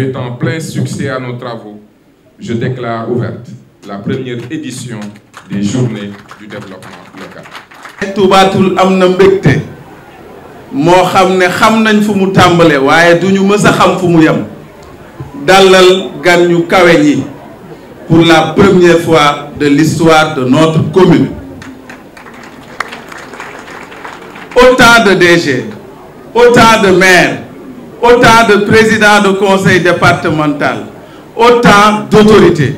Souhaitant plein succès à nos travaux, je déclare ouverte la première édition des Journées du développement local. Touba Toul am na mbégte moo xam ne xam nañ fu mu tàmbale waaye duñu mës a xam fu mu yem dalal gan ñu kawe ñi pour la première fois de l'histoire de notre commune. Autant de DG, autant de maires, autant de présidents de conseil départemental, autant d'autorités,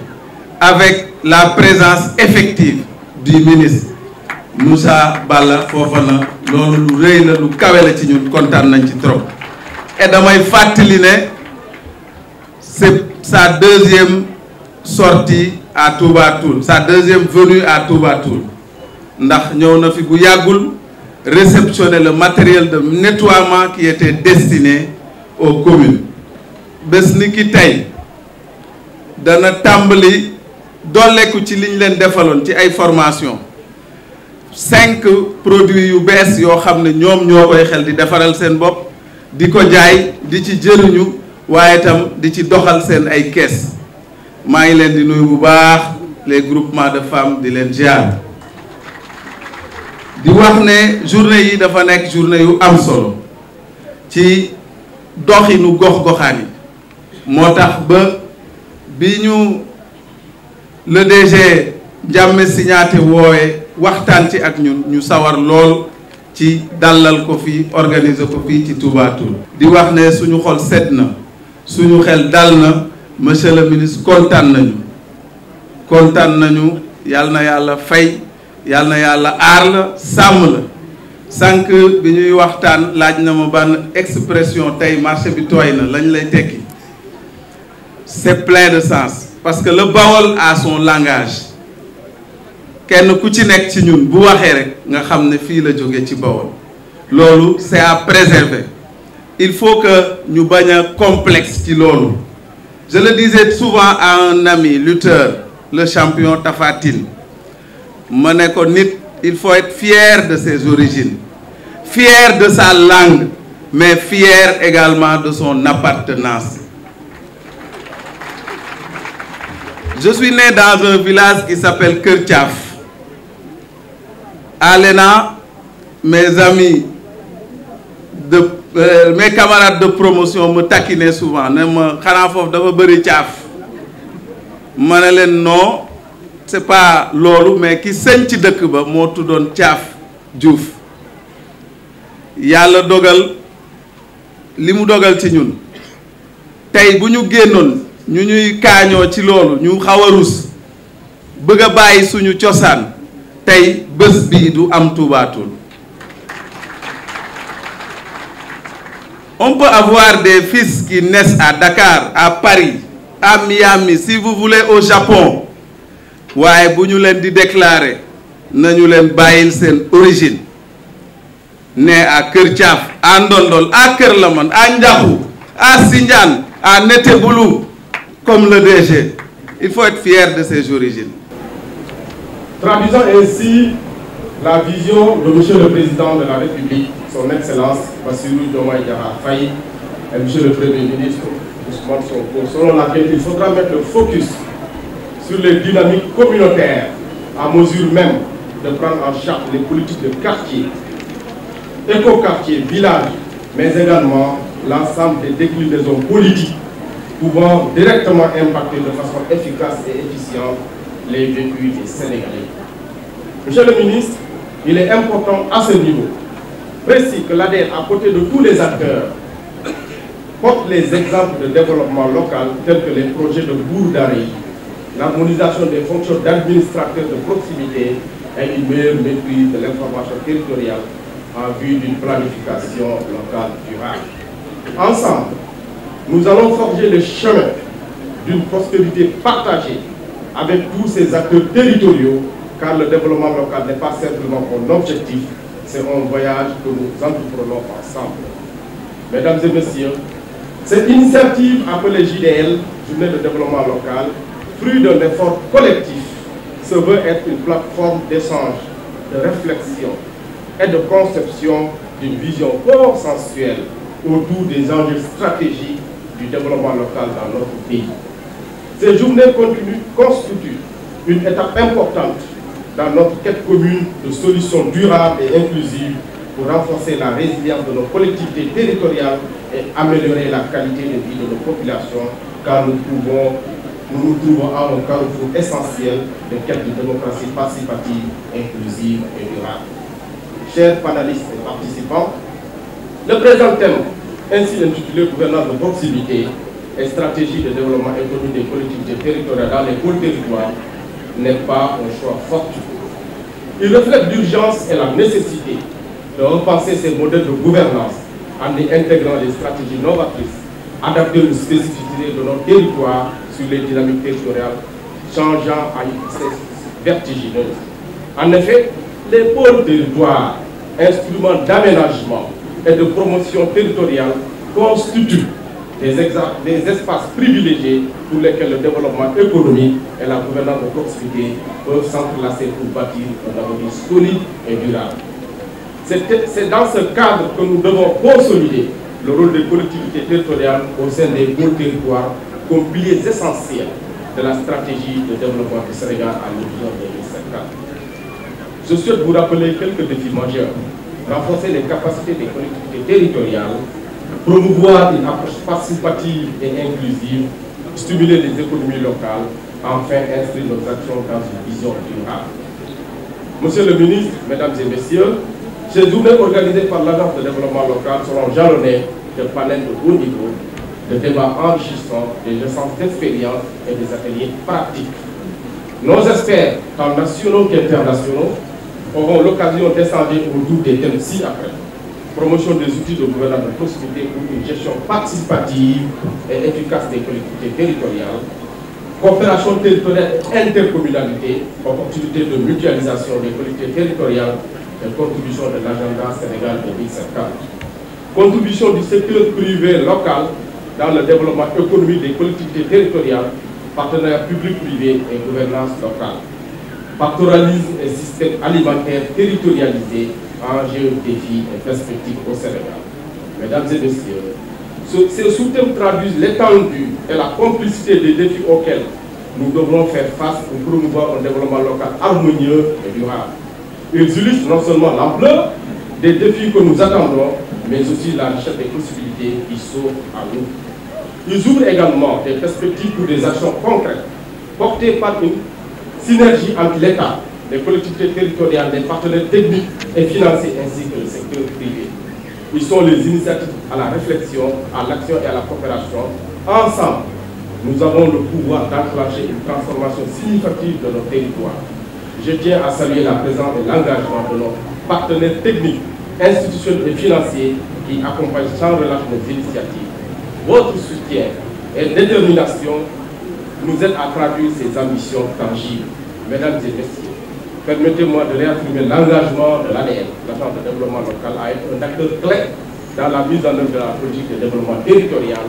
avec la présence effective du ministre Moussa Balla Fofana. Loolu lu rëy la lu kawe la ci ñun kontaan nañ ci trop. Et damay fàttali ne c'est sa deuxième sortie à Touba Toul, sa deuxième venue à Touba Toul, ndax ñëw na fi bu yàggul réceptionner le matériel de nettoiement qui était destiné aux communes. Bés ni ki tey dana tàmbali dolleeku ci liñ leen defaloon ci ay formation 5 produits yu bees yoo xam ne ñoom ñoo koy xel di defaral seen bopp di ko jaay di ci jëriñu waaye tam di ci doxal seen ay kees. maa ngi leen di nuyu bu baax les groupements de femmes di leen ziar di wax ne journée yi dafa nekk journée yu am solo ci doxinu gox-goxaan yi moo tax ba bi ñu le DG Ndiamé Signaté woowe waxtaan ci ak ñun ñu sawar lool ci dalal ko fii organiser ko fii ci Touba Toul. di wax ne suñu xol sedd na suñu xel dal na monsieur le ministre kontaan nañu yàlla na yàlla fay yàlla na yàlla aar la sàmm la sànq bi ñuy waxtaan laaj na ma ban expression tey marché bi tooy na lañ lay tekki c'est plein de sens parce que le Bawol a son langage kenn ku ci nekk ci ñun bu waxee rek nga xam ne fii la jóge ci Bawol loolu c'est à préserver il faut que ñu bañ a complexe ci loolu. Je le disais souvent à un ami lutteur, le champion Tapha Tine. Ma ne ko nit, il faut être fier de ses origines, fier de sa langue, mais fier également de son appartenance. Je suis né dans un village qui s'appelle Kër Thiaf. À l'ENA, mes amis mes camarades de promotion me taquinaient souvent ne ma xanaa foofu dafa bëri caaf ma ne leen non c'est pas loolu mais ki sëñ ci dëkk ba moo tuddoon Caaf Diouf yàlla dogal li mu dogal ci ñun tey bu ñu génnoon ñu ñuy kaañoo ci loolu ñu xaw a rus bëgg a bàyyi suñu cosaan tey bés bii du am Touba Toul. On peut avoir des fils qui naissent à Dakar, à Paris, à Miami, si vous voulez au Japon. waaye bu ñu leen di déclarer nañu leen bàyyil seen origine né à Kër Thiaf, à Ndondol, à Kër Laman, à Ndiakhou, à Sindiane, à Neteboulou, comme le DG. Il faut être fier de ses origines. Traduisant ainsi la vision de Monsieur le Président de la République, Son Excellence Bassirou Diomaye Diakhar Faye et Monsieur le Premier ministre Ousmane Sonko, selon laquelle il faudra mettre le focus sur les dynamiques communautaires à mesure même de prendre en charge les politiques de quartier, éco-quartier, village, mais également l'ensemble des déclinaisons politiques pouvant directement impacter de façon efficace et efficiente les vécus des Sénégalais. Monsieur le ministre, il est important à ce niveau précis que l'ADER, à côté de tous les acteurs, porte les exemples de développement local tels que les projets de Bourdari, l'harmonisation des fonctions d'administrateurs de proximité et une meilleure maîtrise de l'information territoriale en vue d'une planification locale durable. Ensemble, nous allons forger le chemin d'une prospérité partagée avec tous ces acteurs territoriaux, car le développement local n'est pas simplement un objectif, c'est un voyage que nous entreprenons ensemble. Mesdames et messieurs, cette initiative appelée JDL, Journée de développement local, fruit d'un effort collectif, se veut être une plateforme d'échange, de réflexion et de conception d'une vision consensuelle autour des enjeux stratégiques du développement local dans notre pays. Ces journées constituent une étape importante dans notre quête commune de solutions durables et inclusives pour renforcer la résilience de nos collectivités territoriales et améliorer la qualité de vie de nos populations, car nous nous trouvons à un carrefour essentiel de quête de démocratie participative, inclusive et durable. Chers panélistes et participants, le présent thème, ainsi intitulé Gouvernance de proximité et stratégie de développement économique des collectivités territoriales dans les pôles territoires, n'est pas un choix fortuit. Il reflète l'urgence et la nécessité de repenser ces modèles de gouvernance en y intégrant des stratégies novatrices, adaptées aux spécificités de nos territoires sur les dynamiques territoriales, changeant à une vitesse vertigineuse. En effet, les pôles territoires, instruments d'aménagement et de promotion territoriale, constituent des espaces privilégiés pour lesquels le développement économique et la gouvernance de proximité peuvent s'entrelacer pour bâtir un avenir solide et durable. C'est dans ce cadre que nous devons consolider le rôle des collectivités territoriales au sein des pôles territoires comme piliers essentiels de la stratégie de développement du Sénégal à l'horizon 2050. Je souhaite vous rappeler quelques défis majeurs. Renforcer les capacités des collectivités territoriales, promouvoir une approche participative et inclusive, stimuler les économies locales, enfin inscrire nos actions dans une vision durable. Monsieur le ministre, Mesdames et Messieurs, ces journées organisées par l'Agence de développement local seront jalonnées de panels de haut niveau, de débats enrichissants, des échanges d'expériences et des ateliers pratiques. Nos experts, tant nationaux qu'internationaux, auront l'occasion d'échanger autour des thèmes ci-après. Promotion des outils de gouvernance de proximité pour une gestion participative et efficace des collectivités territoriales, coopération territoriale et intercommunalité, opportunités de mutualisation des collectivités territoriales et contribution de l'agenda Sénégal 2050. Contribution du secteur privé local dans le développement économique des collectivités territoriales, partenariat public-privé et gouvernance locale. Pastoralisme et système alimentaire territorialisé, enjeux, défis et perspectives au Sénégal. Mesdames et Messieurs, ces sous-thèmes traduisent l'étendue et la complicité des défis auxquels nous devrons faire face pour promouvoir un développement local harmonieux et durable. Ils illustrent non seulement l'ampleur des défis que nous attendons, mais aussi la richesse des possibilités qui s'offrent à nous. Ils ouvrent également des perspectives pour des actions concrètes, portées par une synergie entre l'État, les collectivités territoriales, les partenaires techniques et financiers ainsi que le secteur privé. Ils sont les initiatives à la réflexion, à l'action et à la coopération. Ensemble, nous avons le pouvoir d'enclencher une transformation significative de nos territoires. Je tiens à saluer la présence et l'engagement de nos partenaires techniques, institutionnels et financiers qui accompagnent sans relâche nos initiatives. Votre soutien et détermination nous aident à traduire ces ambitions tangibles. Mesdames et Messieurs, permettez-moi de réaffirmer l'engagement de l'ADN, l'Agence de développement local, à être un acteur clé dans la mise en œuvre de la politique de développement territorial.